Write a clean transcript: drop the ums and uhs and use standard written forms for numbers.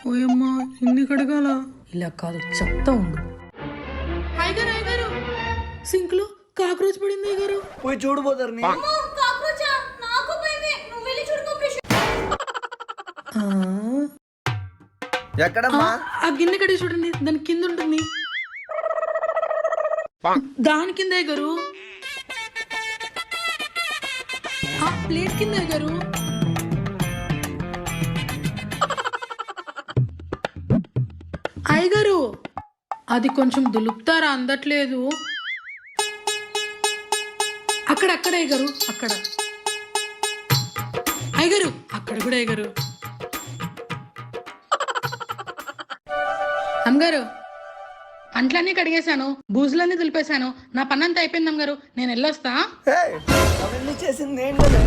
ఓయమ్మా ఇన్ని కడగాల ఇలా కాదు చెప్తా ఉండు. అయ్యగారు అయ్యగారు సింక్ లో కాక్రోచ్ పడింది అయ్యగారు. పోయి చూడబోతారు ఎక్కడమ్మా? ఆ గిన్నె కడిగి చూడండి, దాని కింద ఉంటుంది. దాని కింద అయ్యగారు. ఆ ప్లేట్ కింద అయ్యగారు. అయ్యగారు అది కొంచెం దులుపుతారా, అందట్లేదు. అక్కడ అక్కడ అయ్యగారు, అక్కడ అయ్యగారు, అక్కడ కూడా అయ్యగారు. అమ్మగారు అంట్లన్నీ కడిగేశాను, బూజులన్నీ దులిపేశాను, నా పని అంతా అయిపోయింది అమ్మగారు, నేను వెళ్ళొస్తా. అవన్నీ చేసింది ఏంటనే?